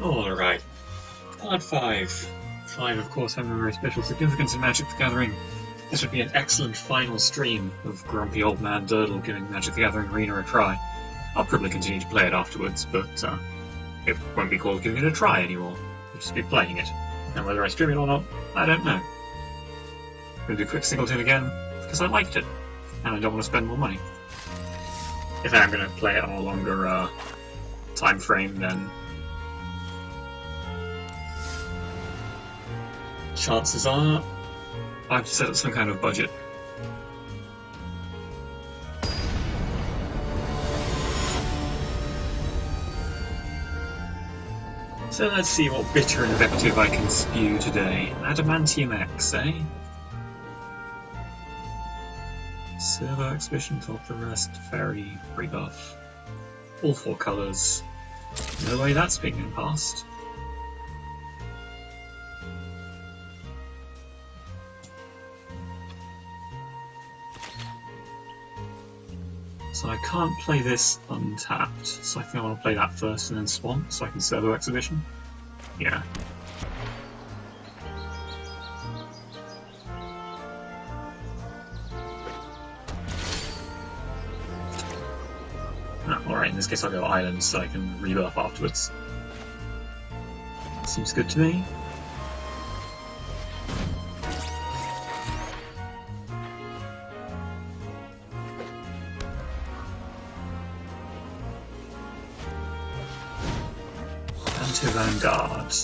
Alright, part 5. 5, of course, having a very special significance in Magic the Gathering. This would be an excellent final stream of grumpy Old Man Dirdle giving Magic the Gathering Arena a try. I'll probably continue to play it afterwards, but it won't be called giving it a try anymore. I'll just be playing it. And whether I stream it or not, I don't know. I'm going to do Quick Singleton again, because I liked it, and I don't want to spend more money. If I'm going to play it on a longer time frame, then chances are I have to set up some kind of budget. So let's see what bitter invective I can spew today. Adamantium X, eh? Servo Exhibition, Top the Rest, Fairy, Rebuff. All 4 colours. No way that's being passed. So I can't play this untapped, so I think I want to play that first and then Swamp, so I can Servo Exhibition. Yeah. Alright, in this case I'll go Islands so I can rebuff afterwards. Seems good to me. Vanguard.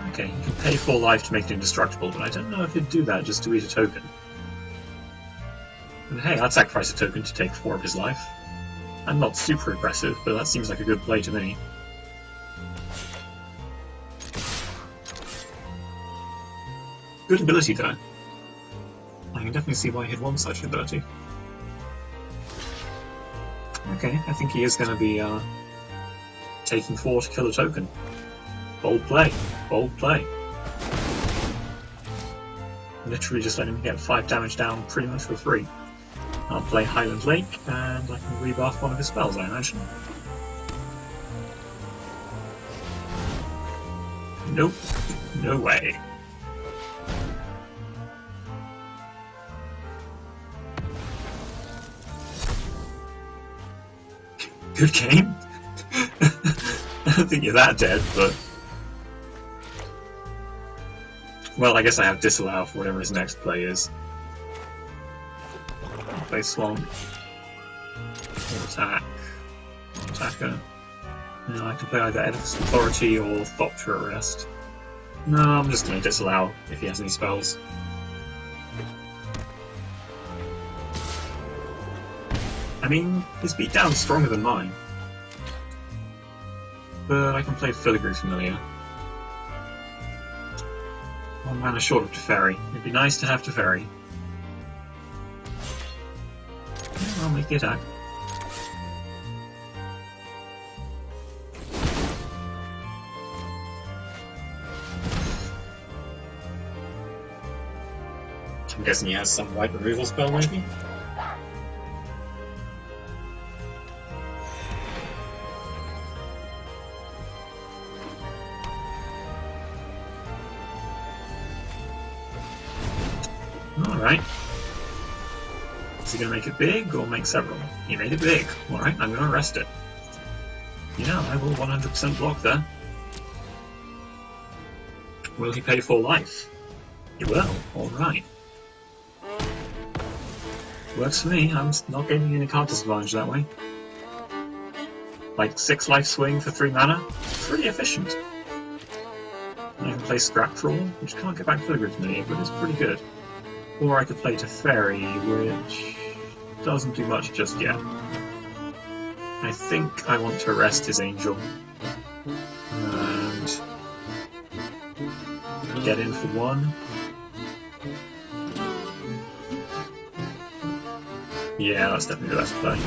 Okay, you can pay 4 life to make it indestructible, but I don't know if you'd do that just to eat a token. And hey, I'd sacrifice a token to take 4 of his life. I'm not super aggressive, but that seems like a good play to me. Good ability though. I can definitely see why he'd want such an ability. Okay, I think he is going to be taking 4 to kill a token. Bold play. Bold play. Literally just letting him get 5 damage down pretty much for free. I'll play Highland Lake, and I can rebuff one of his spells, I imagine. Nope. No way. Good game. I don't think you're that dead, but... Well, I guess I have Disallow for whatever his next play is. I'll play Swamp. Attack. Attacker. No, I can play either Edifice Authority or Thopter Arrest. No, I'm just going to Disallow if he has any spells. I mean, his beatdown's stronger than mine. But I can play Filigree Familiar. 1 mana short of Teferi. It'd be nice to have Teferi. Yeah, I'll make the attack. I'm guessing he has some white removal spell, maybe? Alright. Is he going to make it big, or make several? He made it big. Alright, I'm going to arrest it. Yeah, I will 100% block there. Will he pay 4 life? He will. Alright. Works for me. I'm not getting any card disadvantage that way. Like 6 life swing for 3 mana? Pretty efficient. And I can play Scrap Trawl, which can't get back Filigree to me, but it's pretty good. Or I could play Teferi, which doesn't do much just yet. I think I want to arrest his Angel. And get in for 1. Yeah, that's definitely the best play.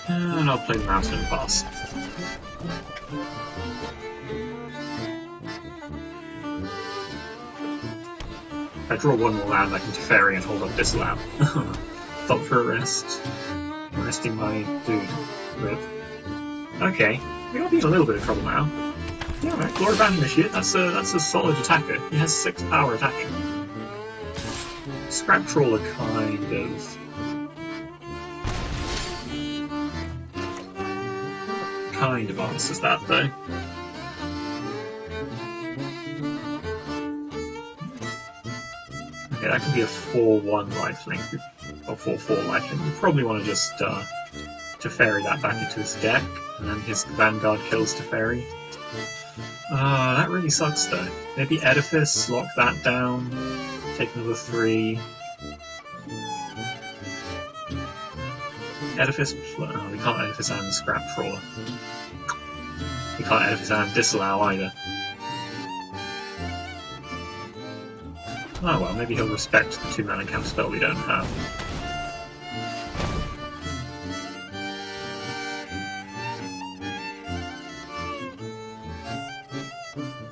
And I'll play the Mountain and Pass. If I draw one more land, I can Teferi and hold up Disallow. Stop for a rest. Resting my dude. Rip. Okay, we got to be in a little bit of trouble now. Yeah, right. Glory Band Initiate, that's a solid attacker. He has 6 power attacking. Scrap Trawler kind of answers that though. Okay, that could be a 4-1 lifelink, or 4-4 lifelink. We probably want to just Teferi that back into his deck, and then his Vanguard kills Teferi. That really sucks though. Maybe Edifice, lock that down, take another 3. Edifice, we can't Edifice and Scrap Trawler. We can't Edifice and Disallow either. Oh well, maybe he'll respect the 2-mana counterspell we don't have.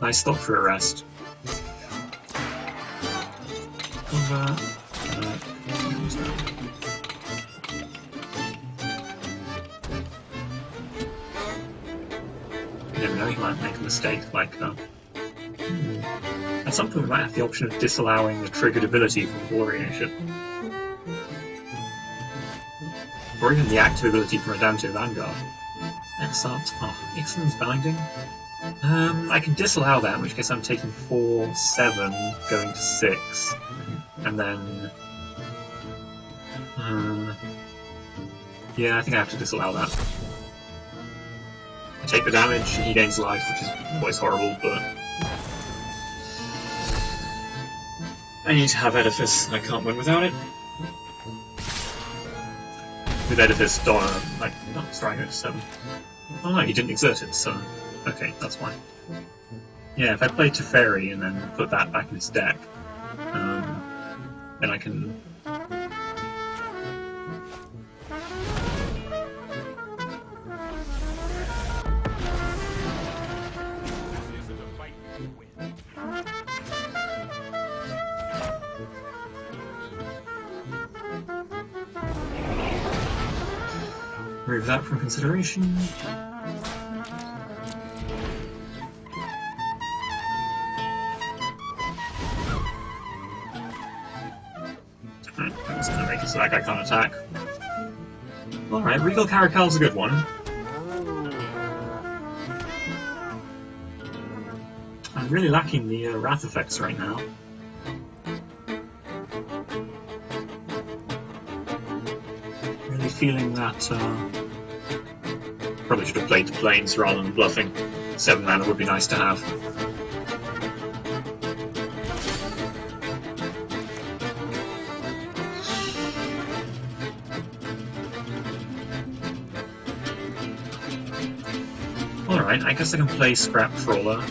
Nice stop for a rest. You never know, he might make a mistake like that. At some point we might have the option of disallowing the triggered ability from Glory Initiate. Or even the active ability from Adamantio Vanguard. Excellent. Oh, Ixalan's Binding. I can disallow that, in which case I'm taking 4-7, going to 6, and then... yeah, I think I have to disallow that. I take the damage, he gains life, which is always horrible, but... I need to have Edifice, I can't win without it. With Edifice, sorry, I go to 7. Oh no, he didn't exert it, so... okay, that's fine. Yeah, if I play Teferi and then put that back in his deck, then I can... remove that from consideration. That's gonna make it so that guy can't attack. Alright, Regal Caracol's a good one. I'm really lacking the Wrath effects right now. Really feeling that, probably should have played the Plains rather than bluffing. 7 mana would be nice to have. Alright, I guess I can play Scrap Trawler.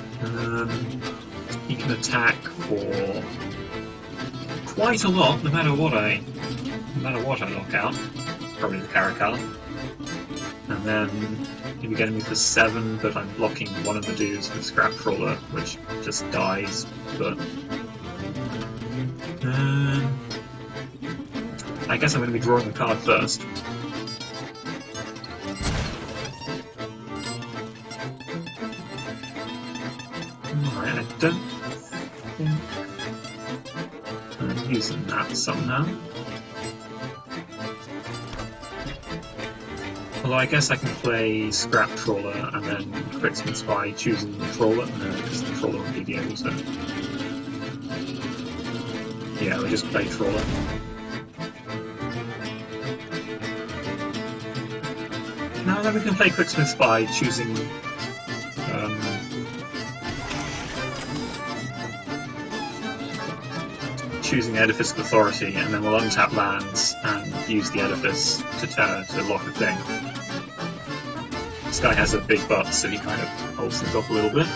He can attack for quite a lot, no matter what I knock out. Probably the Caracal. And then he'll be getting me for 7, but I'm blocking one of the dudes with Scrap Trawler, which just dies, but... I guess I'm going to be drawing a card first. Alright, I don't think I'm using that somehow. Although I guess I can play Scrap Trawler and then Critsmith by choosing the Trawler, because the Trawler would be able to... yeah, we just play Trawler. Now then we can play Quicksmith by choosing... choosing Edifice of Authority, and then we'll untap lands and use the Edifice to lock a thing. This guy has a big butt, so he kind of holds things up a little bit.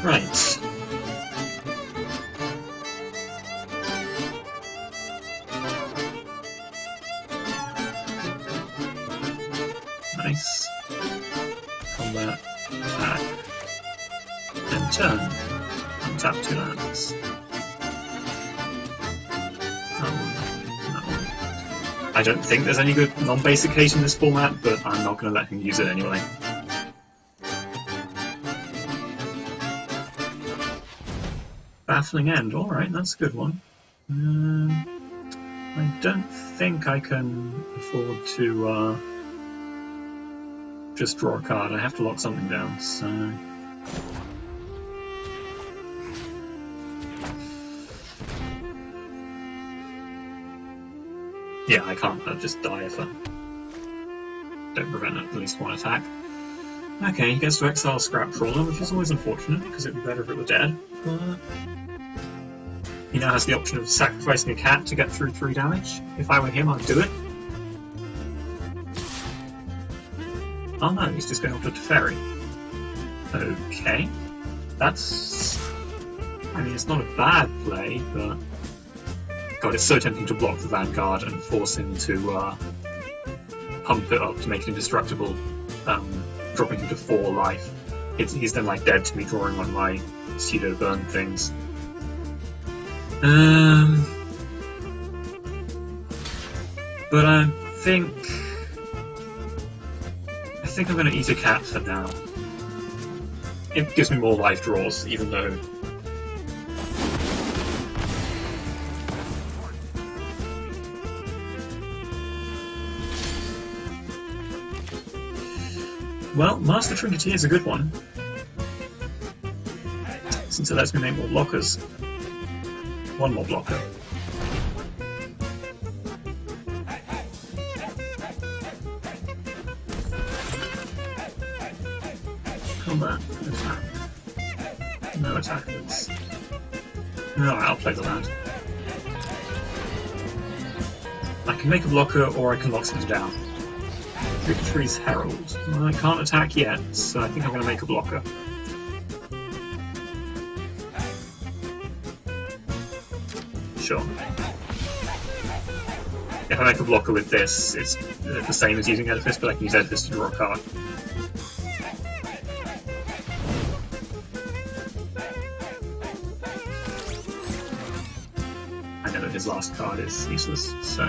Right. Nice. combat, attack, and turn. Untap 2 lands. I don't think there's any good non-basic haste in this format, but I'm not going to let him use it anyway. Baffling End, alright, that's a good one. I don't think I can afford to just draw a card. I have to lock something down, so... yeah, I can't just die if I don't prevent at least one attack. Okay, he gets to exile Scrap Trawler, which is always unfortunate, because it would be better if it were dead, but... he now has the option of sacrificing a cat to get through 3 damage. If I were him, I'd do it. Oh no, he's just going after Teferi. Okay. That's... I mean, it's not a bad play, but... God, it's so tempting to block the Vanguard and force him to pump it up to make it indestructible, dropping him to 4 life. He's then like dead to me drawing on my pseudo-burn things. But I think I'm going to eat a cat for now. It gives me more life draws, even though... well, Master Trinketeer is a good one, since it lets me make more blockers. One more blocker. Combat, attack. No attackers. Alright, I'll play the land. I can make a blocker or I can lock something down. Victory's Herald. Well, I can't attack yet, so I think I'm going to make a blocker. Sure. If I make a blocker with this, it's the same as using Edifice, but I can use Edifice to draw a card. I know that his last card is useless, so...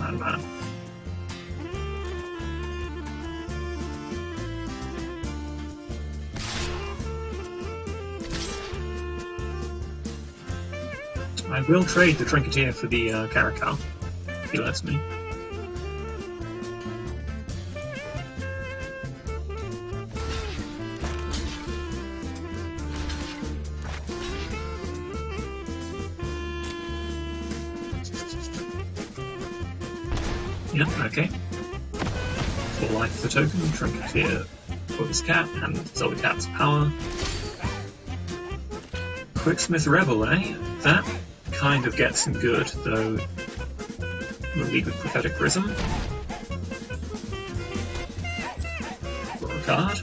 Man. I will trade the Trinketeer for the Caracal, if he lets me. Yep, okay. 4 life for the token, Trinketeer for his cat, and Zelda Cat's power. Quicksmith Rebel, eh? That kind of gets him good, though we'll lead with Prophetic Prism. Draw a card.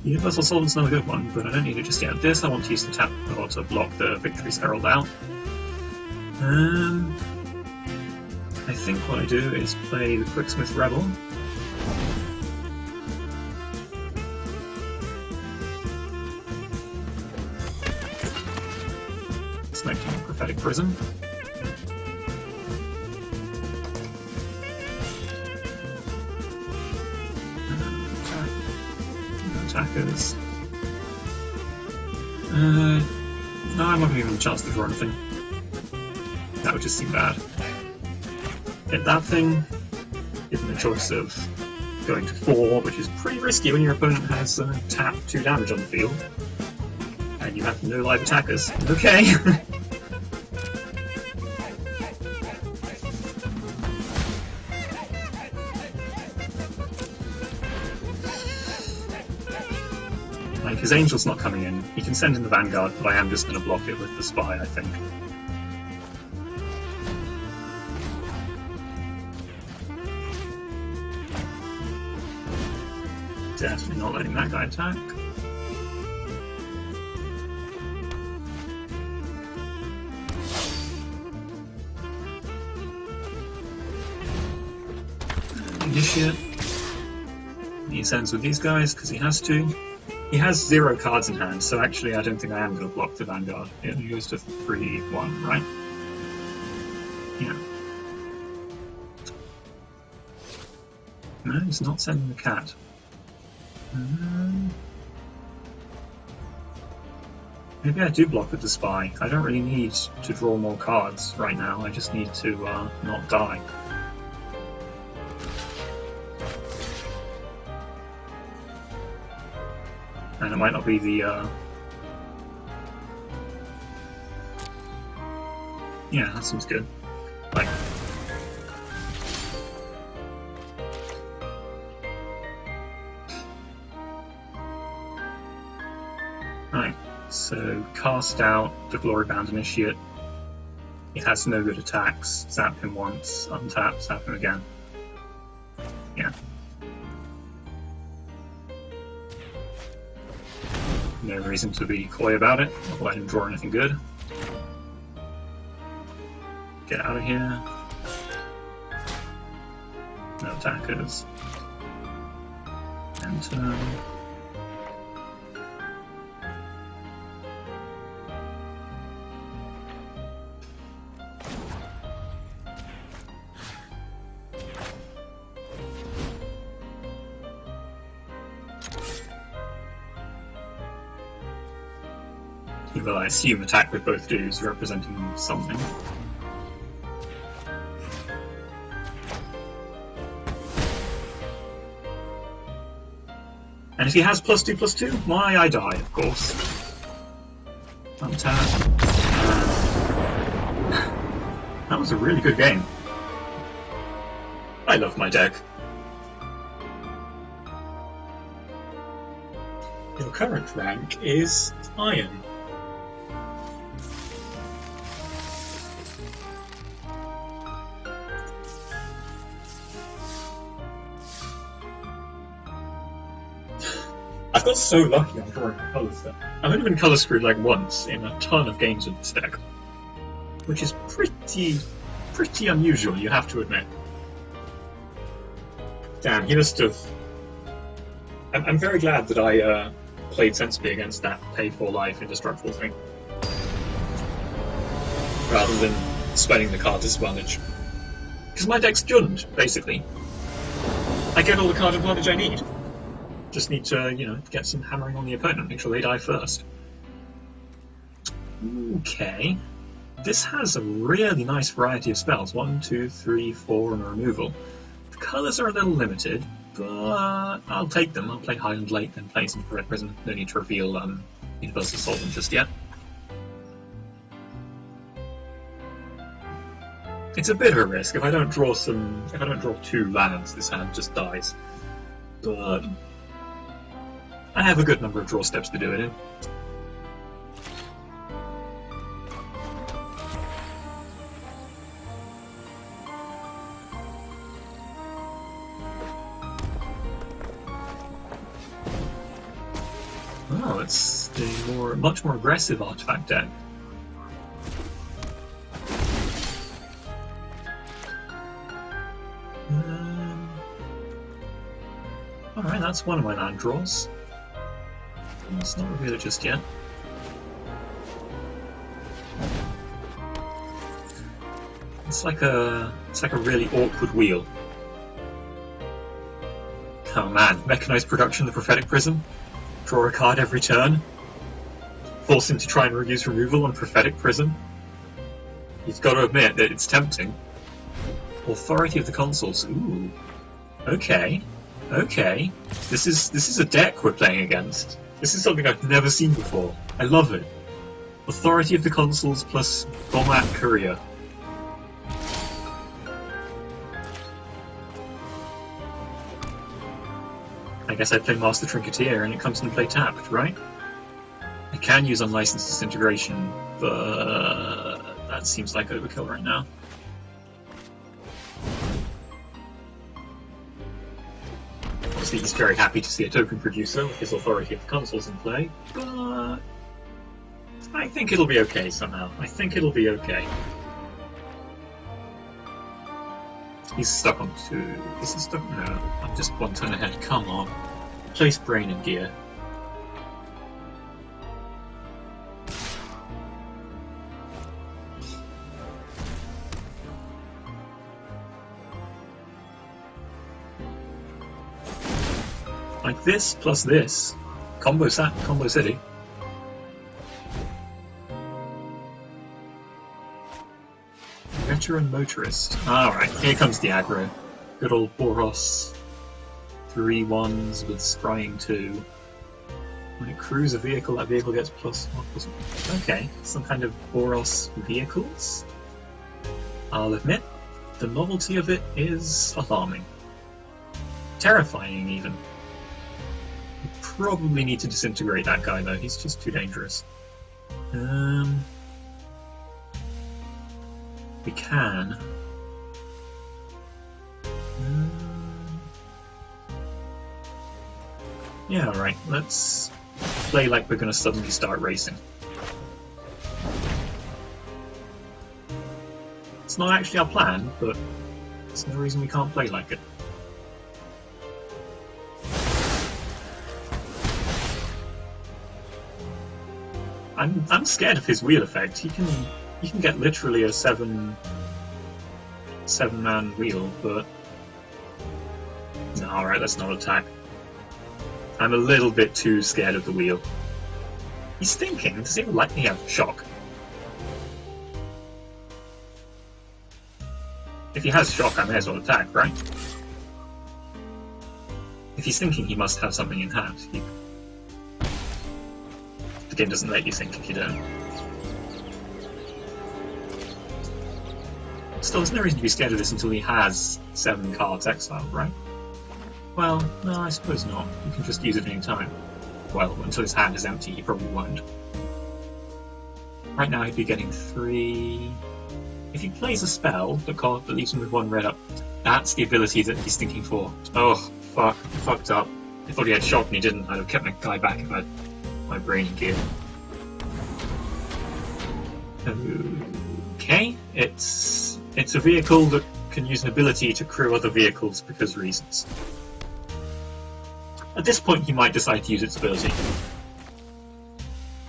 Universal Solid's not a good one, but I don't need it just yet. This I want to use the tap or to block the Victory's Herald out. I think what I do is play the Quicksmith Rebel. Selecting Prophetic Prism. Attackers. No, I'm not going to give him a chance to draw anything. That would just seem bad. Hit that thing, give him a choice of going to 4, which is pretty risky when your opponent has tap 2 damage on the field, and you have no live attackers. Okay! Like, his Angel's not coming in. He can send in the Vanguard, but I am just going to block it with the Spy, I think. Definitely not letting that guy attack. Initiate. He sends with these guys because he has to. He has 0 cards in hand, so actually I don't think I am going to block the Vanguard. It goes to 3-1, right? Yeah. No, he's not sending the cat. Maybe I do block with the Spy. I don't really need to draw more cards right now, I just need to not die. And it might not be the... Yeah, that seems good. Like... Right, so cast out the Glorybound Initiate. He has no good attacks. Zap him once, untap, zap him again. Yeah. No reason to be coy about it. I'll let him draw anything good. Get out of here. No attackers. End turn. He will, I assume, attack with both dudes, representing something. And if he has +2/+2, why, I die, of course. Untap. That was a really good game. I love my deck. Your current rank is Iron. I've got so lucky I'm drawing colour stuff. I've only been colour screwed like once in a ton of games with this deck, which is pretty unusual, you have to admit. Damn, he must have... I'm very glad that I played sensibly against that pay for life indestructible thing, rather than spending the card disadvantage. Because my deck's Jund, basically. I get all the card advantage I need. Just need to, you know, get some hammering on the opponent, make sure they die first. Okay. This has a really nice variety of spells. 1, 2, 3, 4, and a removal. The colours are a little limited, but I'll take them. I'll play Highland Lake, then play some Red Prison. No need to reveal Universal Solvent just yet. It's a bit of a risk. If I don't draw 2 lands, this hand just dies. But I have a good number of draw steps to do it in. Oh, it's a much more aggressive artifact deck. Alright, that's one of my land draws. Let's not reveal it just yet. It's like a really awkward wheel. Oh man, mechanized production, the Prophetic Prism. Draw a card every turn. Force him to try and reduce removal on Prophetic Prism. You've got to admit that it's tempting. Authority of the Consuls. Ooh. Okay. Okay. This is a deck we're playing against. This is something I've never seen before. I love it. Authority of the Consuls plus Bombat Courier. I guess I play Master Trinketeer and it comes into play tapped, right? I can use Unlicensed Disintegration, but that seems like overkill right now. Obviously he's very happy to see a token producer with his Authority of the Consuls in play, but I think it'll be okay somehow. I think it'll be okay. He's stuck on 2. Is he stuck? No, I'm just 1 turn ahead. Come on. Place brain in gear. Like this plus this. Combo city. Veteran motorist. Alright, here comes the aggro. Good old Boros. 3 1s with scrying 2. When it crews a vehicle, that vehicle gets +1. Okay, some kind of Boros vehicles. I'll admit, the novelty of it is alarming. Terrifying, even. We probably need to disintegrate that guy, though. He's just too dangerous. We can. Yeah, alright. Let's play like we're going to suddenly start racing. It's not actually our plan, but there's no reason we can't play like it. I'm scared of his wheel effect. He can get literally a 7-man wheel, but no, alright, let's not attack. I'm a little bit too scared of the wheel. He's thinking, does he let me have shock? If he has shock, I may as well attack, right? If he's thinking, he must have something in hand. The game doesn't let you think if you don't. Still, there's no reason to be scared of this until he has 7 cards exiled, right? Well, no, I suppose not. You can just use it any time. Well, until his hand is empty, he probably won't. Right now, he'd be getting 3... If he plays a spell that leaves him with 1 red up, that's the ability that he's thinking for. Oh, fuck. I fucked up. I thought he had shock and he didn't. I'd have kept my guy back if I had my brain in gear. Okay, it's a vehicle that can use an ability to crew other vehicles because reasons. At this point, he might decide to use its ability.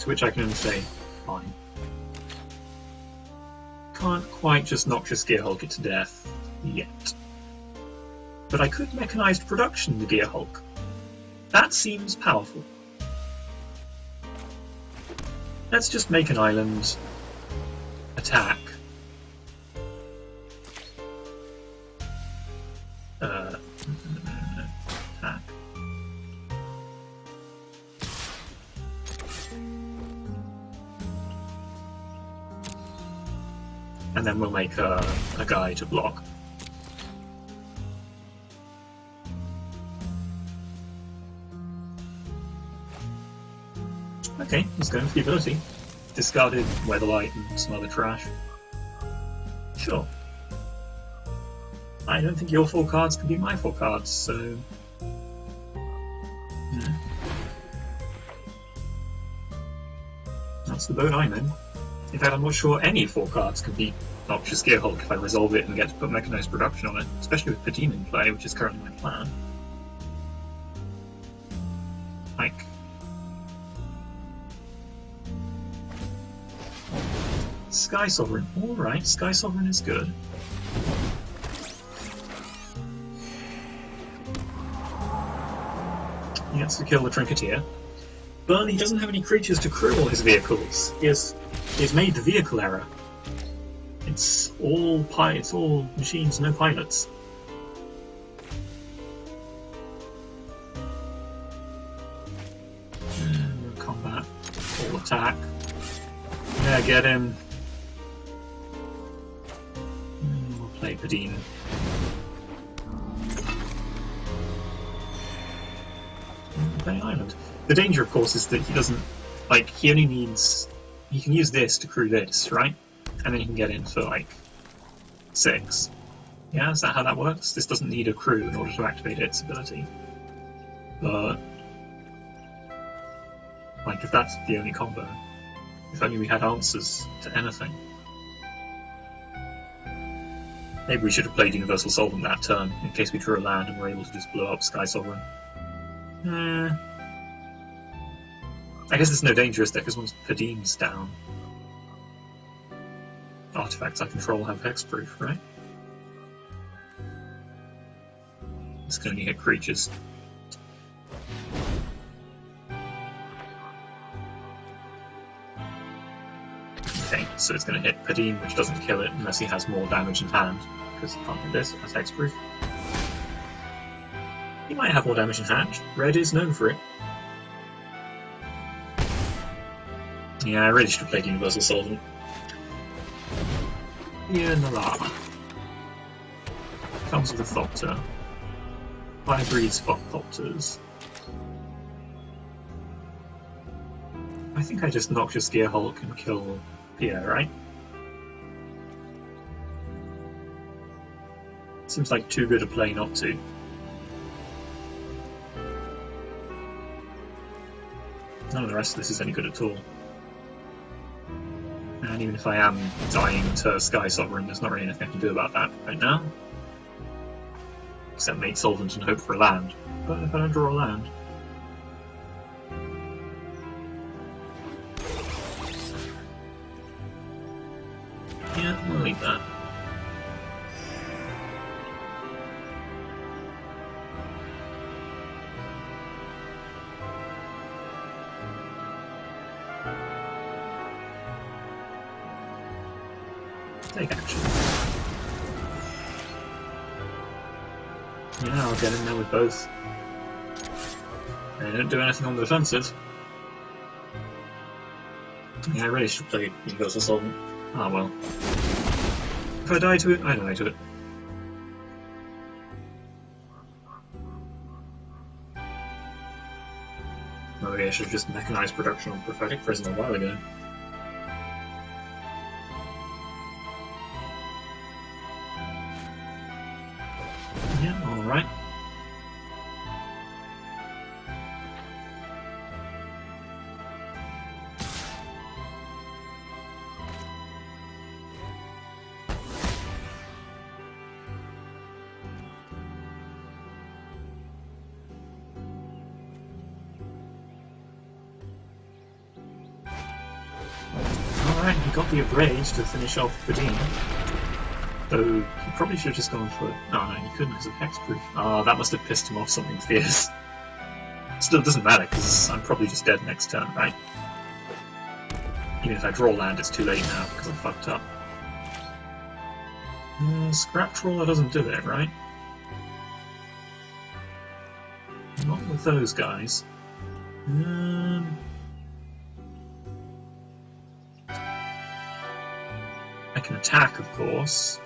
To which I can only say, fine. Can't quite just Noxious Gearhulk it to death yet. But I could mechanized production the Gearhulk. That seems powerful. Let's just make an island, attack. Attack. And then we'll make a guy to block. Okay, he's going for the ability. Discarded Weatherlight and some other trash. Sure. I don't think your 4 cards can be my 4 cards, so... That's the boat I'm in. In fact, I'm not sure any 4 cards can beat Noxious Gearhulk if I resolve it and get to put mechanized production on it, especially with Padine in play, which is currently my plan. Like... Sky Sovereign. Alright, Sky Sovereign is good. He gets to kill the Trinketeer. But he doesn't have any creatures to crew all his vehicles. He's made the vehicle error. It's all machines, no pilots. Combat. Full attack. Yeah, get him. We'll play Padine. Play Island. The danger, of course, is that he doesn't... Like, he only needs... He can use this to crew this, right? And then he can get in for, like, 6. Yeah, is that how that works? This doesn't need a crew in order to activate its ability. But... Like, if that's the only combo... If only we had answers to anything. Maybe we should have played Universal Solvent that turn, in case we drew a land and were able to just blow up Sky Sovereign. I guess there's no dangerous deck as once Padim's down. Artifacts I control have hexproof, right? It's going to hit creatures. Okay, so it's going to hit Padim, which doesn't kill it unless he has more damage in hand, because he can't hit this, that's hexproof. He might have more damage in hand. Red is known for it. Yeah, I really should have played Universal Solvent. Yeah, Nala. Comes with a Thopter. Fire breeds Thopters. I think I just Noxious Gearhulk and kill Pierre, right? Seems like too good a play not to. None of the rest of this is any good at all. And even if I am dying to Sky Sovereign, there's not really anything I can do about that right now. Except make Solvent and hope for a land. But if I don't draw a land... yeah, we'll leave that. Take action. Yeah, I'll get in there with both. And don't do anything on the defensive. Yeah, I really should play Universal Solvent. Ah well. If I die to it, I die to it. Oh yeah, I should have just mechanized production on Prophetic Prison a while ago. Yeah, alright. Alright, he got the Abrade to finish off Padim. Though he probably should have just gone for... no, he couldn't because of hexproof. Oh, that must have pissed him off something fierce. Still, it doesn't matter because I'm probably just dead next turn, right? Even if I draw land, it's too late now because I'm fucked up. Scrap Trawler doesn't do it, right? Not with those guys. I can attack, of course.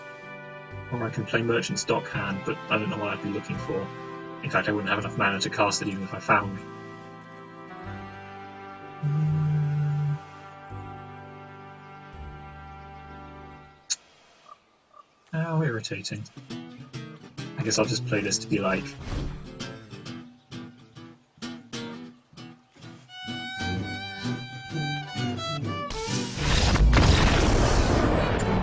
Or I can play Merchant's Dockhand, but I don't know what I'd be looking for. In fact, I wouldn't have enough mana to cast it even if I found. How irritating. I guess I'll just play this to be like...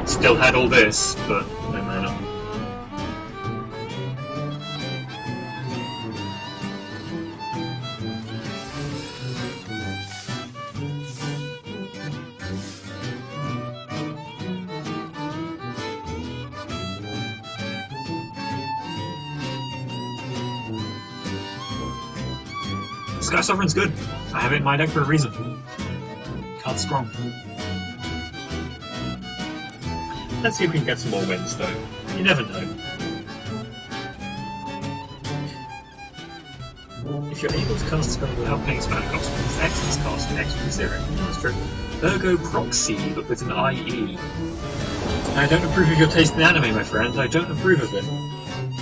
still had all this, but no mana. Sky Sovereign's good. I have it in my deck for a reason. Card's strong. Let's see if we can get some more wins, though. You never know. If you're able to cast a spell without paying spell cost, it's X's cost and X from 0. That's true. Ergo Proxy, but with an IE. I don't approve of your taste in anime, my friend. I don't approve of it.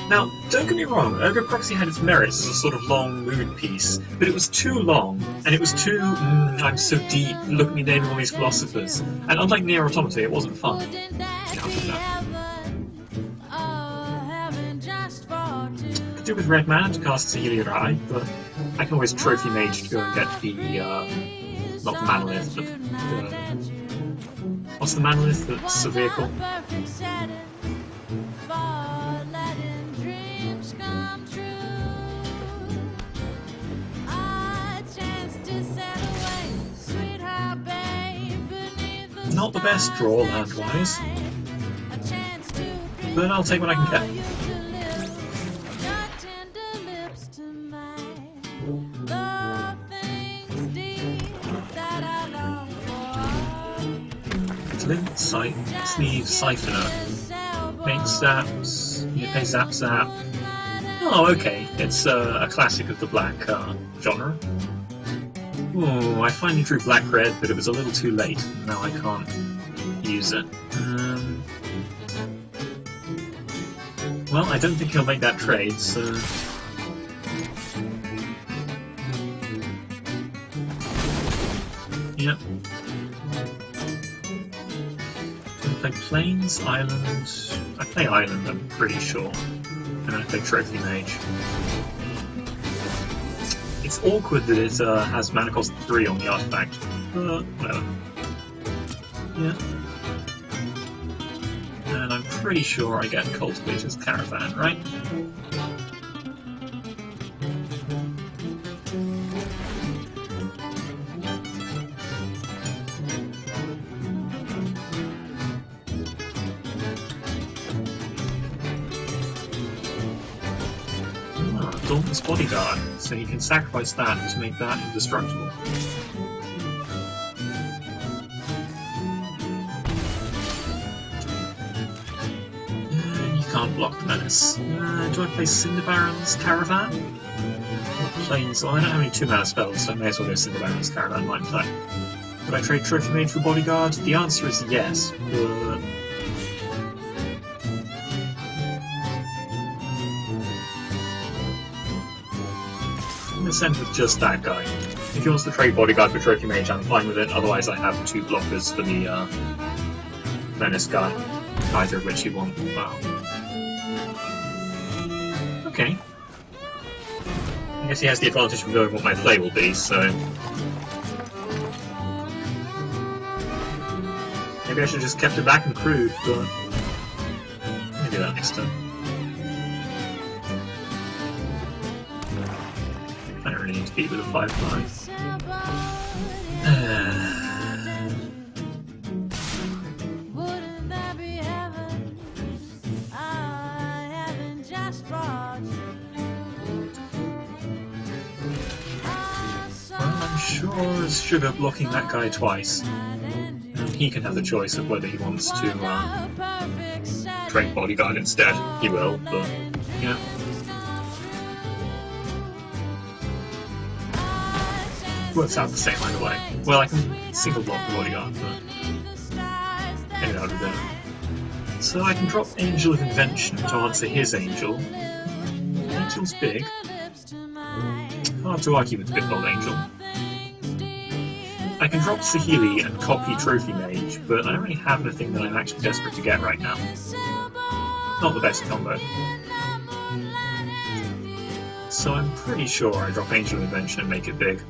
Now, don't get me wrong, Ergo Proxy had its merits as a sort of long mood piece, but it was too long, and it was too, I'm so deep, look at me naming all these philosophers. And unlike Nier Automata, it wasn't fun. Could do with red mana to cast Sealy Rai, but I can always Trophy Mage to go and get the, not the Manolith, but the... what's the Manolith that's a vehicle? Not the best draw land-wise, but I'll take what I can get. Glint, Sleeve, Siphoner. Make zaps. You pay zap zap. Oh, okay. It's a classic of the black genre. Oh, I finally drew black red, but it was a little too late. Now I can't use it. Well, I don't think he'll make that trade, so. Yep. I play Plains, Island. I play Island, I'm pretty sure. And then I play Trophy Mage. It's awkward that it has mana cost 3 on the artifact. Whatever. Yeah. And I'm pretty sure I get Cultivator's Caravan, right? Dauntless Bodyguard, so you can sacrifice that to make that indestructible. You can't block the Menace. Do I play Cinder Baron's Caravan? Or Plains? Well, I don't have any 2-mana spells, so I may as well go Cinder Baron's Caravan line play. Would I trade Trophy Mage for Bodyguard? The answer is yes, but... Send with just that guy. If he wants to trade Bodyguard for Trophy Mage, I'm fine with it, otherwise I have 2 blockers for the Menace guy, neither of which he wants. Wow. Okay. I guess he has the advantage of knowing what my play will be, so... Maybe I should have just kept it back and crewed, but... maybe that next time. I don't really need to beat with a 5/5. Well, I'm sure as Sugar blocking that guy twice, and he can have the choice of whether he wants to trade Bodyguard instead. He will, but yeah. Works out the same either way. Well, I can single block the Bodyguard, but maybe that'll be better. So I can drop Angel of Invention to answer his Angel. Angel's big. Hard to argue with the big old Angel. I can drop Saheeli and copy Trophy Mage, but I don't really have anything that I'm actually desperate to get right now. Not the best combo. So I'm pretty sure I drop Angel of Invention and make it big.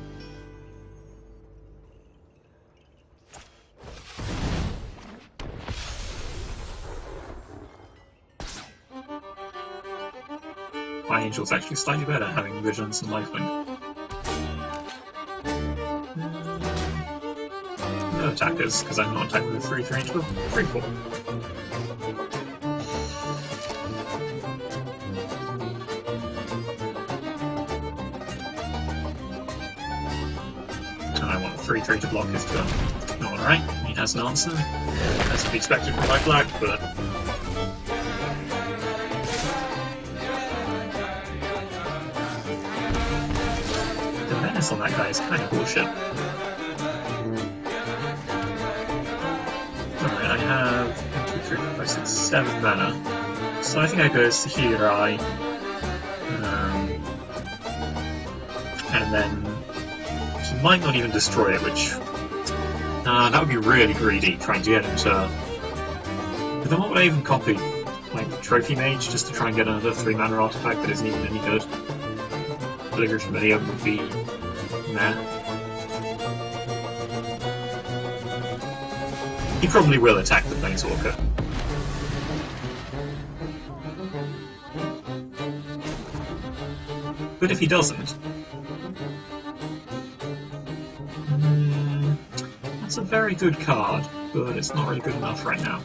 My Angel's actually slightly better, having Vigilance and Lifelink. No attackers, because I'm not attacking with 3/3 into a 3/4. And I want 3/3 to block his turn. Alright, he has an answer. As to be expected from my black, but... on that guy is kind of bullshit. Alright, I have 1, 2, 3, 4, 5, 6, 7 mana. So I think I go Saheeli, and then he might not even destroy it, which that would be really greedy, trying to get him to... But then what would I even copy? Like Trophy Mage, just to try and get another 3 mana artifact that isn't even any good? Bliggers from any of them would be... nah. He probably will attack the Planeswalker. But if he doesn't... that's a very good card. but it's not really good enough right now.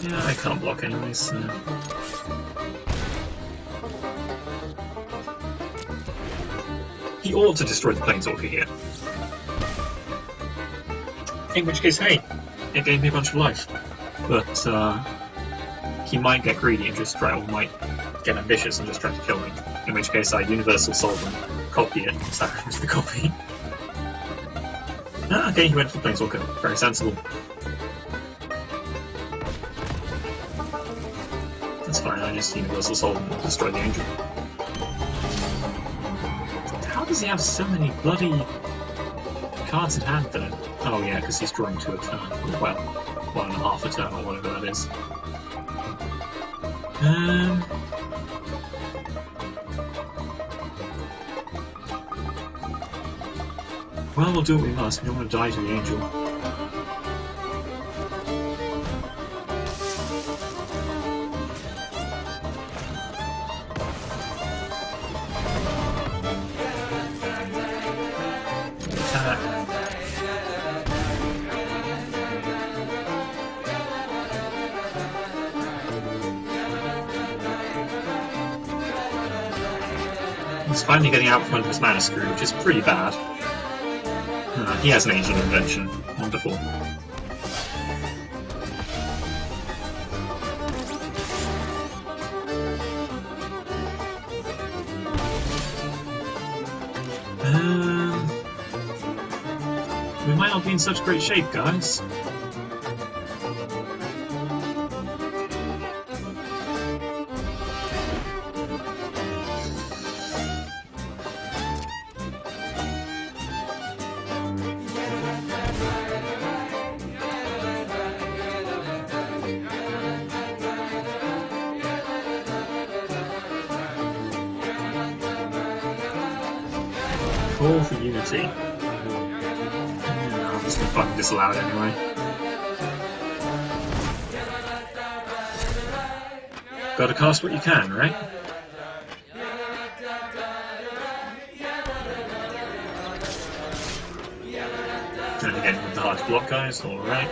Yeah, I can't block anyways, so... He ought to destroy the Planeswalker here. In which case, hey, it gave me a bunch of life. But, he might get greedy and just try, or might get ambitious and just try to kill me. In which case, I Universal Solvent, copy it, sacrifice the copy. Ah, okay, he went for the Planeswalker. Very sensible. That's fine, I just Universal Solvent and destroy the Angel. How does he have so many bloody cards in hand though? Oh yeah, because he's drawing 2 a turn. Well, 1.5 a turn or whatever that is. Well, we'll do what we must. We don't want to die to the Angel. He's finally getting out from under his mana screw, which is pretty bad. He has an Angel Invention. Wonderful. We might not be in such great shape, guys. Call for Unity. Yeah, I'm just gonna fucking disallow it anyway. Gotta cast what you can, right? And again with the hard to block guys, alright.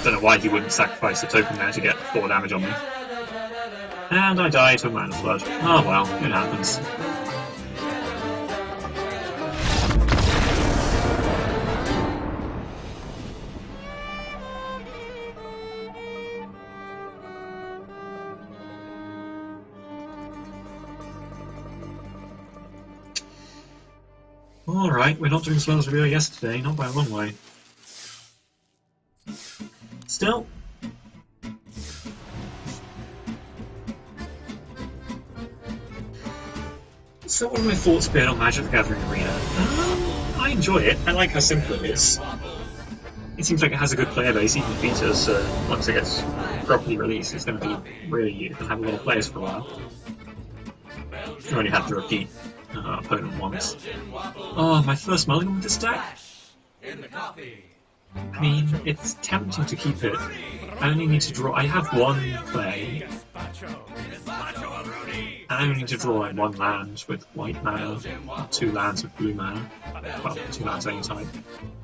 Don't know why he wouldn't sacrifice a token there to get 4 damage on me. And I die to a Mana Flood. Oh well, it happens. Alright, we're not doing as well as we were yesterday, not by a long way. Still. So what are my thoughts been on Magic the Gathering Arena? I enjoy it, I like how simple it is. It seems like it has a good player base, even beta, so once it gets properly released it's going to be really, you can have a lot of players for a while. You only have to repeat opponent once. Oh, my first mulligan with this deck? I mean, it's tempting to keep it. I only need to draw. I have 1 play. I only need to draw like 1 land with white mana, 2 lands with blue mana. Well, 2 lands any type.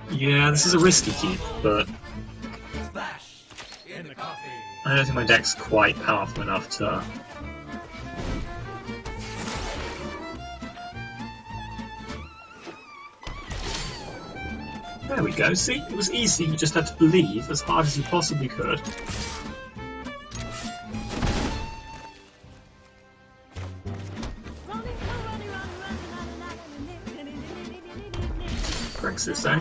Yeah, this is a risky keep, but I don't think my deck's quite powerful enough to. There we go, see? It was easy, you just had to believe as hard as you possibly could. Brexit, eh?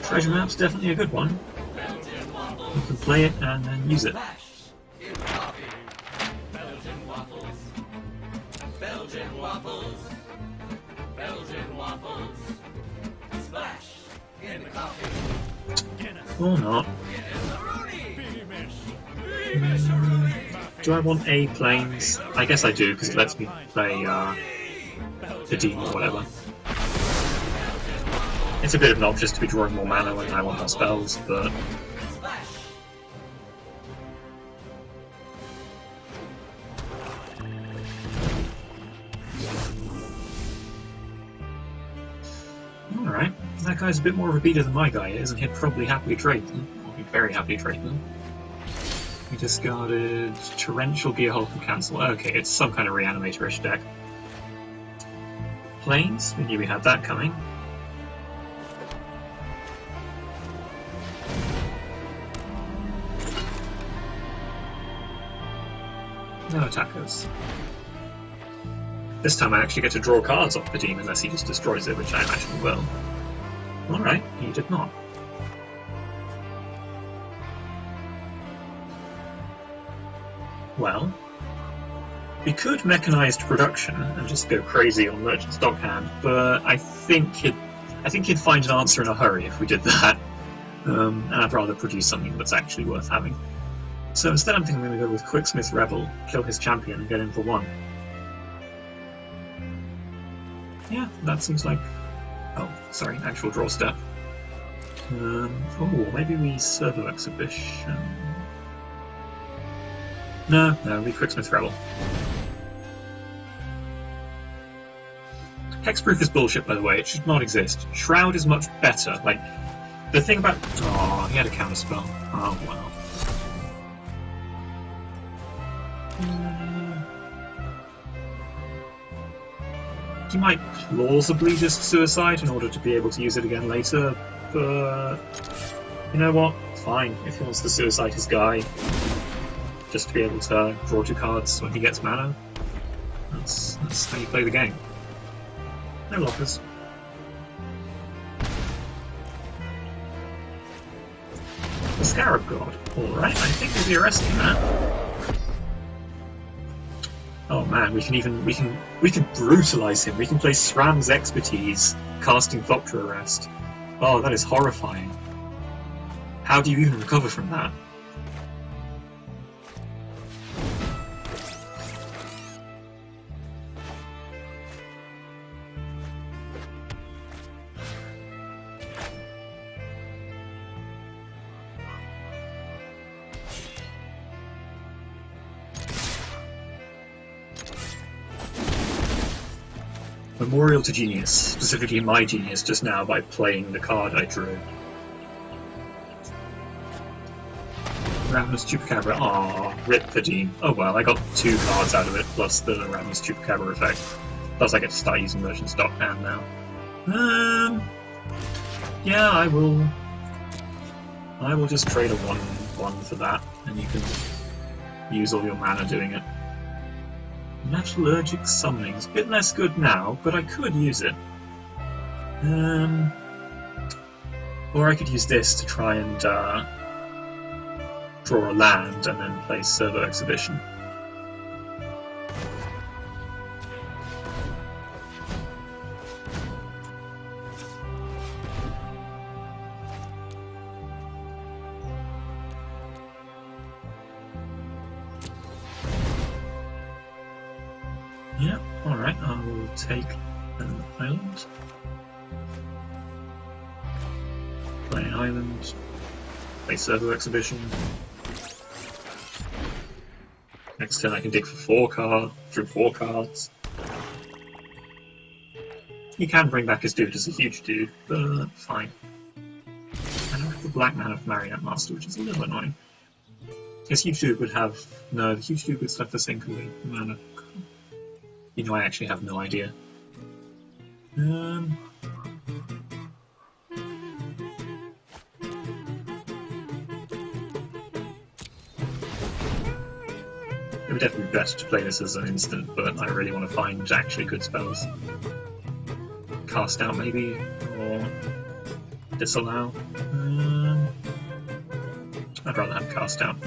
Treasure map's definitely a good one. You can play it and then use it. Or not. Do I want A planes? I guess I do, because it lets me play the demon or whatever. It's a bit obnoxious to be drawing more mana when I want more spells, but... Alright, that guy's a bit more of a beater than my guy is, and he'd probably happily trade them. Or he'd very happily trade them. We discarded Torrential Gearhole and Cancel. Okay, it's some kind of reanimator-ish deck. Planes, we knew we had that coming. No attackers. This time I actually get to draw cards off the demon unless he just destroys it, which I imagine he will. Alright, he did not. Well, we could mechanized production and just go crazy on Merchant's Dockhand, but I think he'd find an answer in a hurry if we did that. And I'd rather produce something that's actually worth having. So instead I'm thinking I'm going to go with Quicksmith Rebel, kill his champion and get in for one. Yeah, that seems like... oh, sorry, actual draw step. Oh, maybe we Servo Exhibition... No, we Quicksmith Rebel. Hexproof is bullshit, by the way. It should not exist. Shroud is much better. Like, the thing about... oh, he had a counterspell. Oh, wow. He might plausibly just suicide in order to be able to use it again later, but... you know what? Fine. If he wants to suicide his guy, just to be able to draw 2 cards when he gets mana, that's how you play the game. No blockers. The Scarab God. Alright, I think we'll be arresting that. Oh man, we can brutalize him. We can play SRAM's Expertise, casting Thopter Arrest. Oh, that is horrifying. How do you even recover from that? Memorial to Genius, specifically my genius just now by playing the card I drew. Ravenous Chupacabra, aww, rip the Dean. Oh well, I got 2 cards out of it, plus the Ravenous Chupacabra effect. Plus I get to start using Merchant's Dockhand now. Yeah, I will just trade a 1/1 for that, and you can use all your mana doing it. Metallurgic Summoning is a bit less good now, but I could use it. Or I could use this to try and draw a land and then play Servo Exhibition. Yeah, alright, I will take an island. Play an island. Play Servo Exhibition. Next turn I can dig for 4 cards. He can bring back his dude as a huge dude, but fine. I don't have the black mana of Marionette Master, which is a little annoying. His huge dude would have... no, the huge dude would still have the same mana. You know, I actually have no idea. It would definitely be better to play this as an instant, but I really want to find actually good spells. Cast out maybe, or disallow. I'd rather have cast out.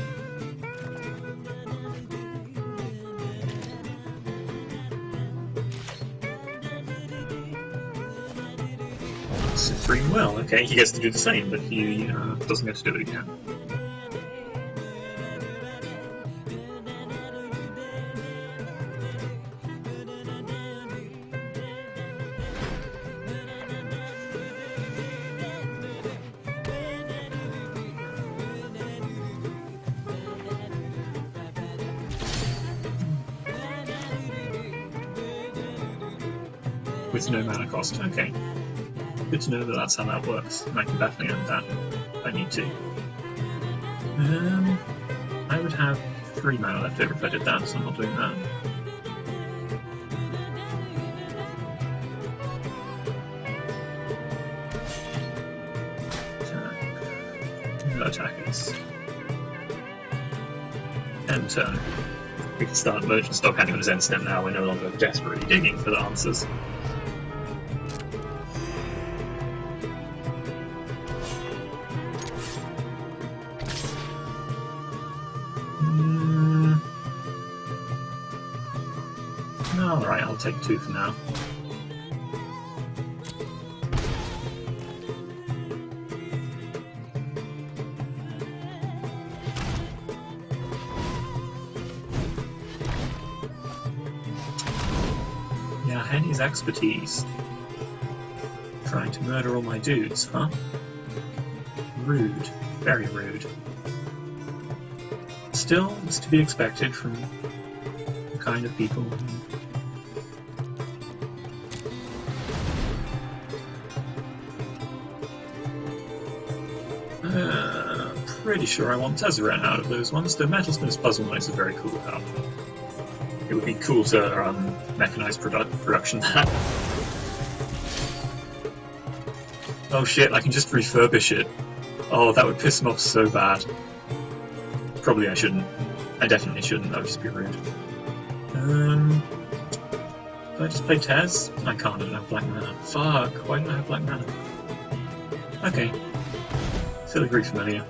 Supreme Will, okay, he gets to do the same, but he doesn't get to do it again. with no mana cost. Okay. Good to know that that's how that works, and I can definitely end that if I need to. I would have 3 mana left over if I did that, so I'm not doing that. No attackers. End turn. We can start merchant stock handing on his end step now. We're no longer desperately digging for the answers. Alright, I'll take 2 for now. Yeah, Henny's expertise. Trying to murder all my dudes, huh? Rude. Very rude. Still, it's to be expected from the kind of people. Pretty sure I want Tezzeret out of those ones. The Metalsmith's Puzzle Knights are very cool about. It would be cool to mechanise production that. Oh shit, I can just refurbish it. Oh, that would piss him off so bad. Probably I shouldn't. I definitely shouldn't, that would just be rude. Do I just play Tez? I can't, I don't have black mana. Fuck, why don't I have black mana? Okay. Filigree Familiar.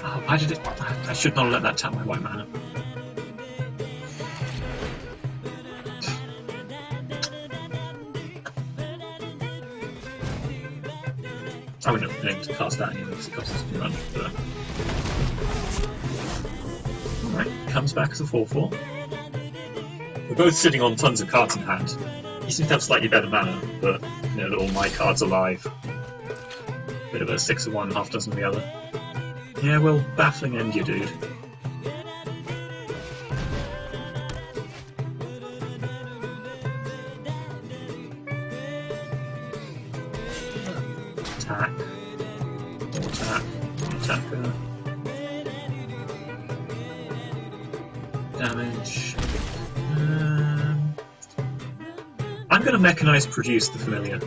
Oh, why did it... I should not have let that tap my white mana. I wouldn't have been able to cast that anyway because it costs us too much, but... Alright, comes back as a 4/4. We're both sitting on tons of cards in hand. He seems to have slightly better mana, but you know that all my cards are live. Bit of a 6 of one, half dozen of the other. Yeah, well, baffling end you, dude. Attack. Attack. Attacker. Damage. I'm going to mechanise produce the familiar.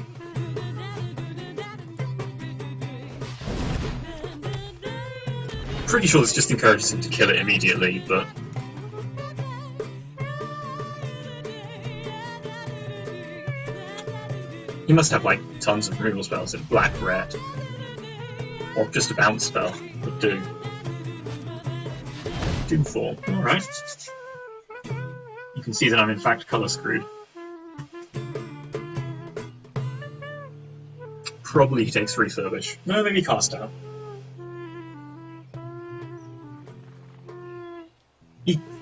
Pretty sure this just encourages him to kill it immediately, but... He must have, like, tons of removal spells in black, red. Or just a bounce spell would do. Doomfall. Alright. You can see that I'm in fact colour screwed. Probably he takes refurbish. No, maybe cast out.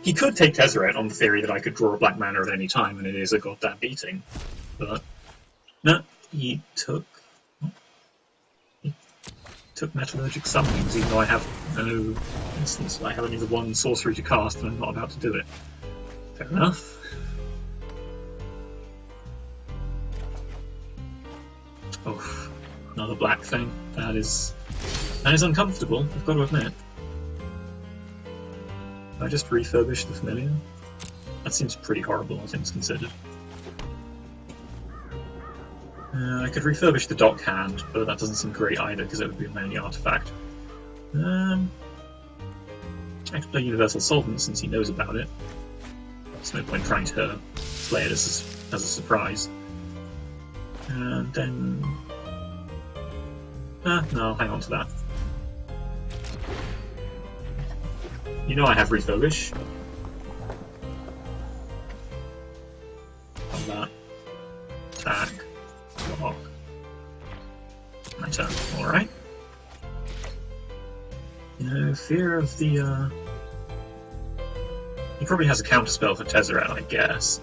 He could take Tezzeret on the theory that I could draw a black mana at any time and it is a goddamn beating. But no, he took Metallurgic Summonings, even though I have no instance. I have only the one sorcery to cast and I'm not about to do it. Fair enough. Oh, another black thing. That is uncomfortable, I've got to admit. I just refurbish the familiar? That seems pretty horrible, all things considered. I could refurbish the dock hand, but that doesn't seem great either because it would be a mainly artifact. I could play Universal Solvent since he knows about it. There's no point trying to play it as a surprise. And then... no, I'll hang on to that. You know I have refurbish. On that. Attack. Block. My turn. Alright. No fear of the, He probably has a counterspell for Tezzeret, I guess.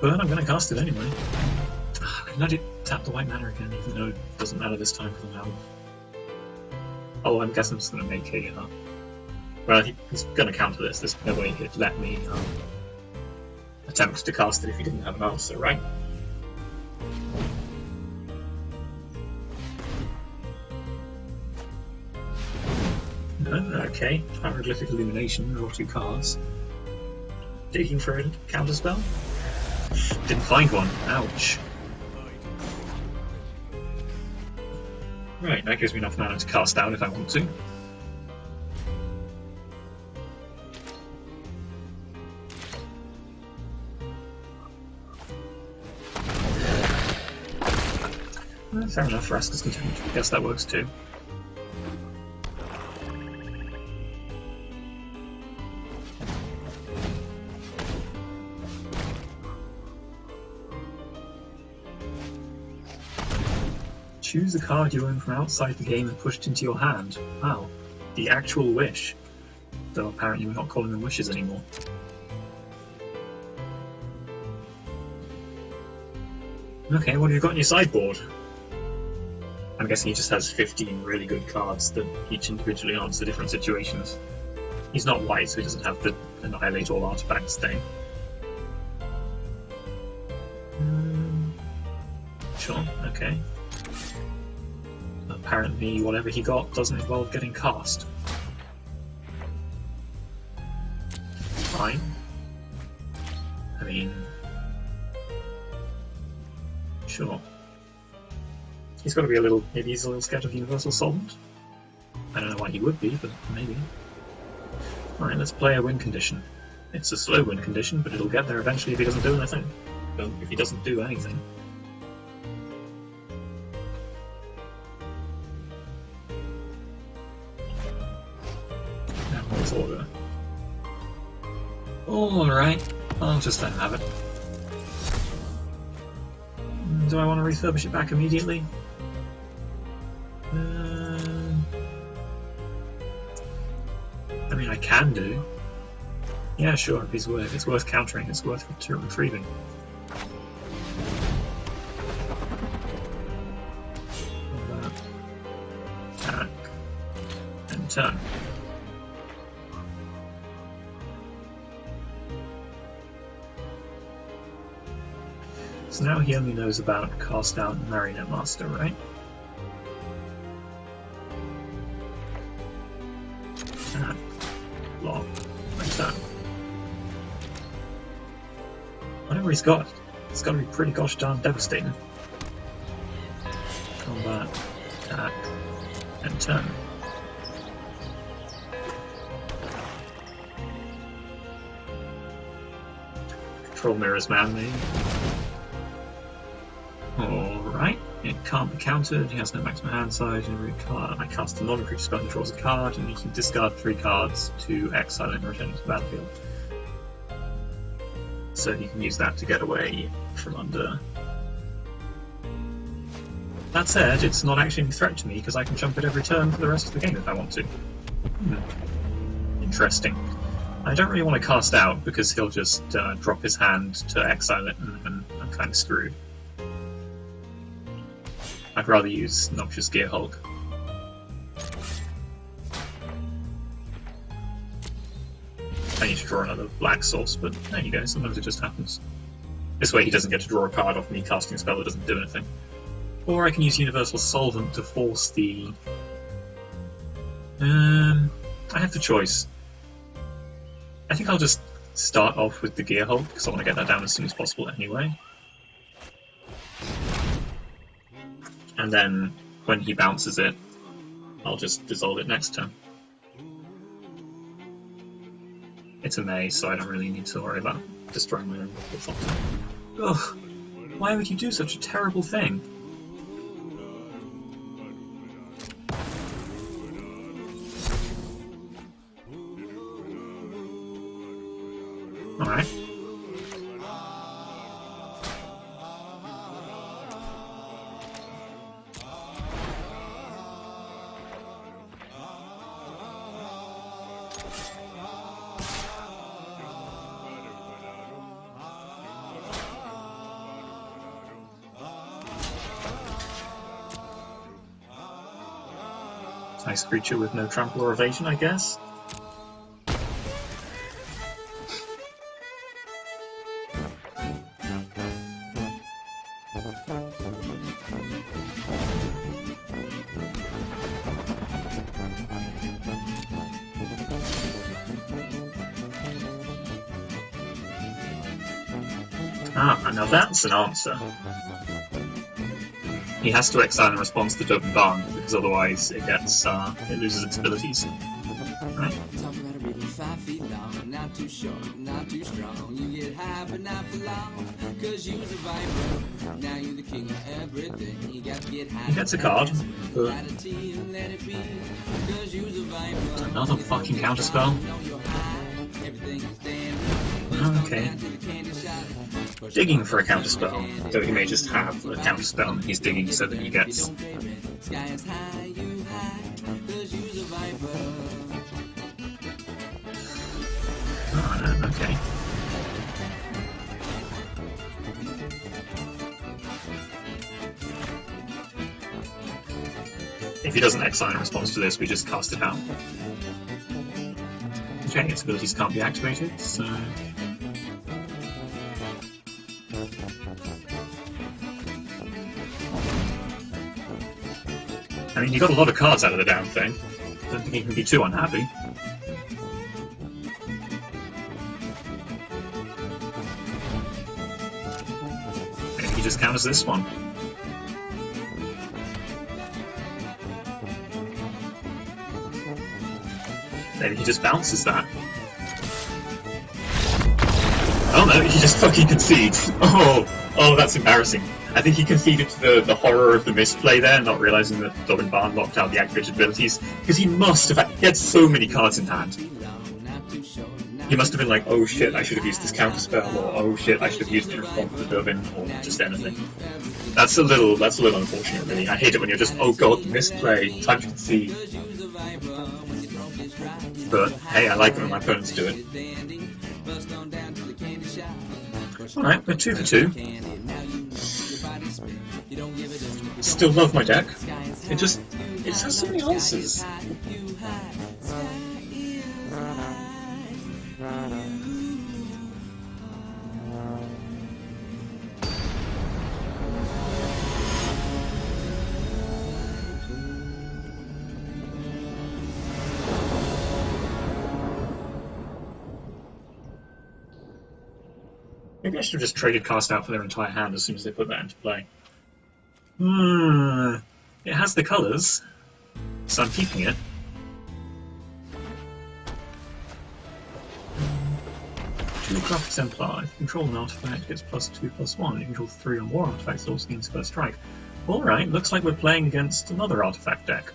But I'm gonna cast it anyway. Can I tap the white mana again, even though it doesn't matter this time for the now? Oh, I guess I'm just gonna make a, well, he's going to counter this. There's no way he'd let me attempt to cast it if he didn't have an answer, right? Okay, hieroglyphic illumination, draw 2 cards. Digging for a counterspell? Didn't find one. Ouch. Right, that gives me enough mana to cast down if I want to. Fair enough, Rascal's Contempt. I guess that works too. Choose a card you own from outside the game and push it into your hand. Wow. The actual wish. Though apparently we're not calling them wishes anymore. Okay, what have you got in your sideboard? I'm guessing he just has 15 really good cards that each individually answer different situations. He's not white, so he doesn't have the Annihilate All Artifacts thing. Sure, okay. Apparently whatever he got doesn't involve getting cast. Fine. I mean... Sure. He's got to be a little... maybe he's a little scared of Universal Solvent? I don't know why he would be, but maybe. Alright, let's play a win condition. It's a slow win condition, but it'll get there eventually if he doesn't do anything. Well, if he doesn't do anything. Now, what's order? Alright, I'll just let him have it. Do I want to refurbish it back immediately? I mean, I can do. Yeah, sure, if it's worth countering, it's worth retrieving. Attack. And turn. So now he only knows about Cast Out and Marionette Master, right? Block. Like that. Whatever he's got, it's got to be pretty gosh darn devastating. Combat, attack, and turn. Control Mirror's Man, maybe. Alright, it can't be countered, he has no maximum hand size, every card. I cast a non-creature spell and draws a card, and he can discard 3 cards to exile it and return it to the battlefield. So he can use that to get away from under. That said, it's not actually a threat to me because I can jump it every turn for the rest of the game if I want to. Interesting. I don't really want to cast out because he'll just drop his hand to exile it and I'm kind of screwed. I'd rather use Noxious Gear Hulk. I need to draw another black source, but there you go, sometimes it just happens. This way he doesn't get to draw a card off me casting a spell that doesn't do anything. Or I can use Universal Solvent to force the... I have the choice. I think I'll just start off with the Gear Hulk, because I want to get that down as soon as possible anyway. And then, when he bounces it, I'll just dissolve it next turn. It's a May, so I don't really need to worry about destroying my own or something. Ugh! Why would you do such a terrible thing? Alright. Nice creature with no trample or evasion, I guess. Ah, now that's an answer. He has to exile in response to Dublin Barn, because otherwise it loses its abilities. Right. He gets a card, but another fucking counterspell. Okay. Digging for a counterspell, though he may just have a counterspell and he's digging so that he gets. Oh no, okay. If he doesn't exile in response to this, we just cast it out. Okay, its abilities can't be activated, so... I mean, he got a lot of cards out of the damn thing. Don't think he can be too unhappy. Maybe he just counters this one. Maybe he just bounces that. Oh no, he just fucking concedes. Oh, that's embarrassing. I think he conceded to the horror of the misplay there, not realizing that Dublin Barn locked out the activated abilities, because he must have he had so many cards in hand. He must have been like, oh shit, I should have used this counterspell, or oh shit, I should have used it in response to the Dublin, or just anything. That's a little unfortunate, really. I hate it when you're just, oh god, misplay, time to concede. But hey, I like it when my opponents do it. Alright, we're 2 for 2. Still love my deck. It has so many answers. Maybe I should have just traded cast out for their entire hand as soon as they put that into play. It has the colours, so I'm keeping it. Craft Exemplar. If you control an artifact, it gets +2/+1. If you control 3 or more artifacts, it also gains first strike. Alright, looks like we're playing against another artifact deck.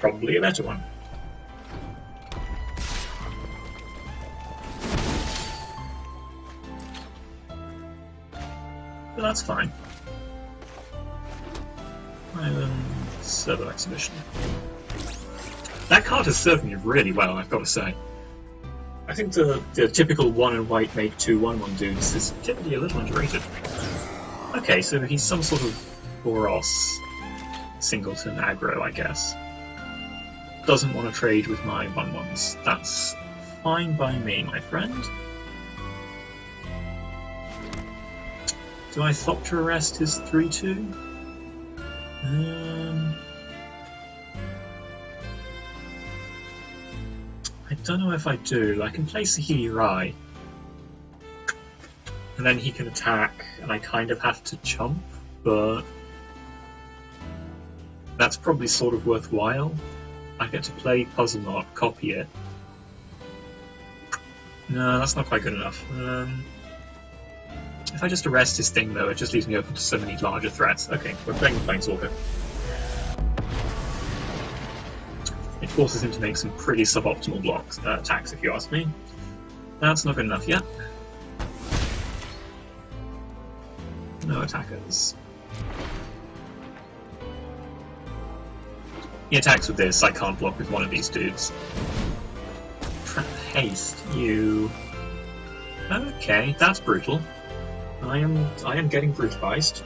Probably a better one. But that's fine. Island Servo Exhibition. That card has served me really well, I've got to say. I think the typical 1 and white make 2 1/1 dudes is typically a little underrated. Okay, so he's some sort of Boros singleton aggro, I guess. Doesn't want to trade with my 1/1s. That's fine by me, my friend. Do I Thopter Arrest his 3/2? I don't know if I do. I can play Sahili Rai. And then he can attack, and I kind of have to chump, but that's probably sort of worthwhile. I get to play Puzzle Knot, copy it. No, that's not quite good enough. If I just arrest his thing, though, it just leaves me open to so many larger threats. Okay, we're playing the Planeswalker. It forces him to make some pretty suboptimal attacks, if you ask me. That's not good enough yet. No attackers. He attacks with this, I can't block with one of these dudes. Trap Haste, you... Okay, that's brutal. I am getting brutalized.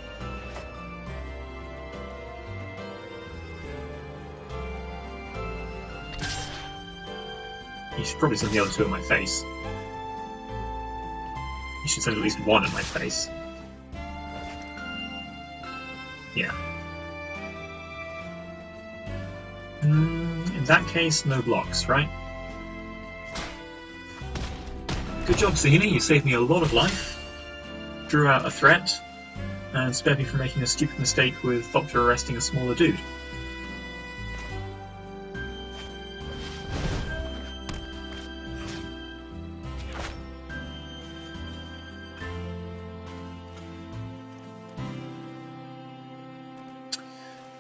You should probably send the other 2 in my face. You should send at least 1 in my face. Yeah. In that case, no blocks, right? Good job, Sahina, you saved me a lot of life, drew out a threat, and spared me from making a stupid mistake with Thopter arresting a smaller dude.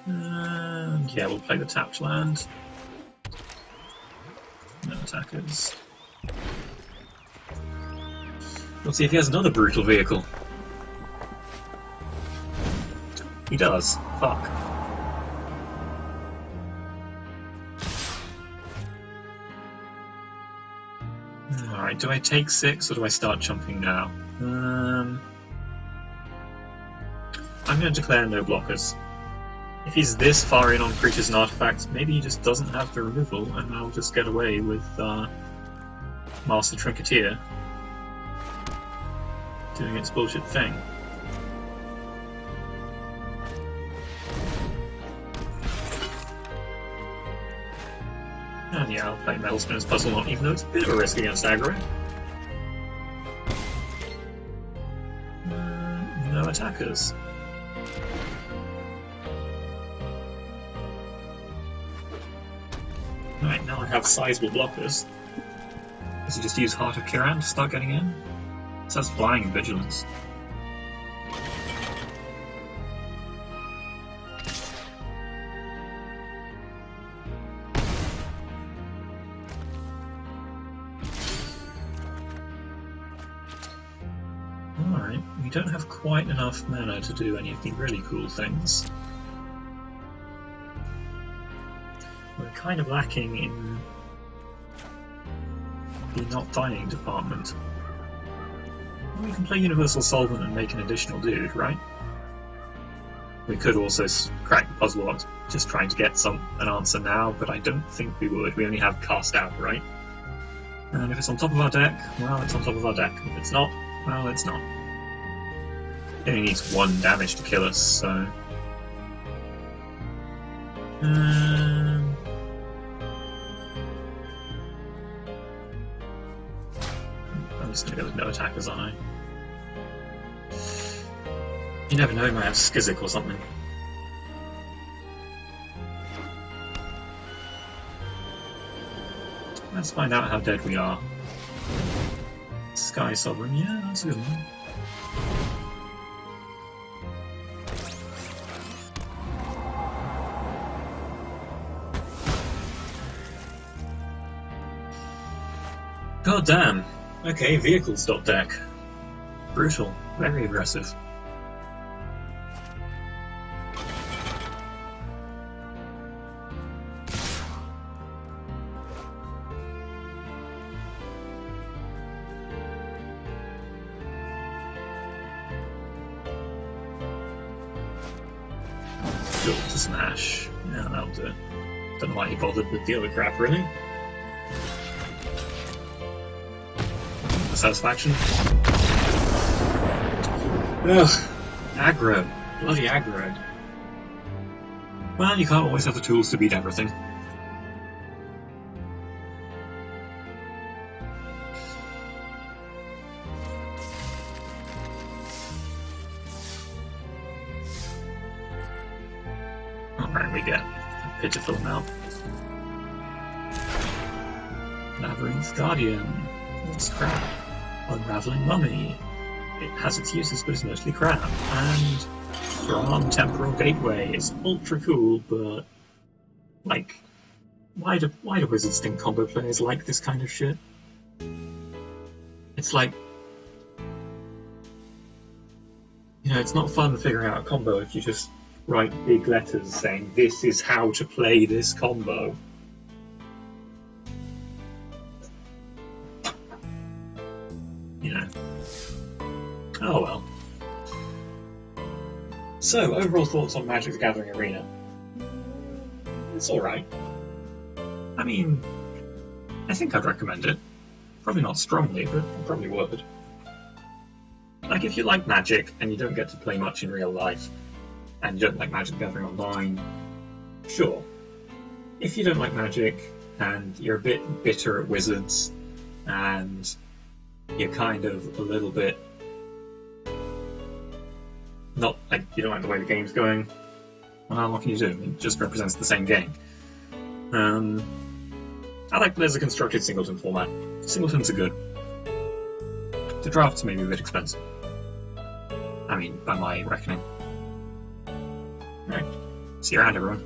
Yeah, we'll play the tapped land. No attackers. We'll see if he has another brutal vehicle. He does. Fuck. Alright, do I take 6 or do I start jumping now? I'm going to declare no blockers. If he's this far in on creatures and artifacts, maybe he just doesn't have the removal, and I'll just get away with Master Trinketeer doing its bullshit thing. And yeah, I'll play Metal Spinner's Puzzle Knot, even though it's a bit of a risk against aggro. No attackers. Right, now I have sizable blockers. Does he just use Heart of Kiran to start getting in? It says Flying and Vigilance. Alright, we don't have quite enough mana to do any of the really cool things. We're kind of lacking in the not dying department. We can play Universal Solvent and make an additional dude, right? We could also crack the puzzle box just trying to get an answer now, but I don't think we would. We only have Cast Out, right? And if it's on top of our deck, well, it's on top of our deck. If it's not, well, it's not. It only needs 1 damage to kill us, so... I'm just gonna go with no attackers, aren't I? You never know, I might have Skizzik or something. Let's find out how dead we are. Sky Sovereign, yeah, that's a good one. God damn. Okay, vehicles dot deck. Brutal. Very aggressive. Built to smash. Yeah, that'll do it. Don't know why he bothered with the other crap, really. Satisfaction. Ugh, aggro. Bloody aggro. Well, you can't always have the tools to beat everything. Alright, we get a pitiful amount. Labyrinth Guardian. It's crap. Unraveling Mummy. It has its uses, but it's mostly crap. And From Temporal Gateway. It's ultra cool, but like, why do Wizards think combo players like this kind of shit? It's like, you know, it's not fun figuring out a combo if you just write big letters saying this is how to play this combo. You know. Oh well. So, overall thoughts on Magic the Gathering Arena? It's alright. I mean, I think I'd recommend it. Probably not strongly, but I probably would. Like, if you like Magic and you don't get to play much in real life, and you don't like Magic the Gathering Online, sure. If you don't like Magic, and you're a bit bitter at Wizards, and you're kind of a little bit not like you don't like the way the game's going. Well, what can you do? It just represents the same game. I like that there's a constructed singleton format. Singletons are good. The drafts may be a bit expensive. I mean, by my reckoning. Alright, see you around, everyone.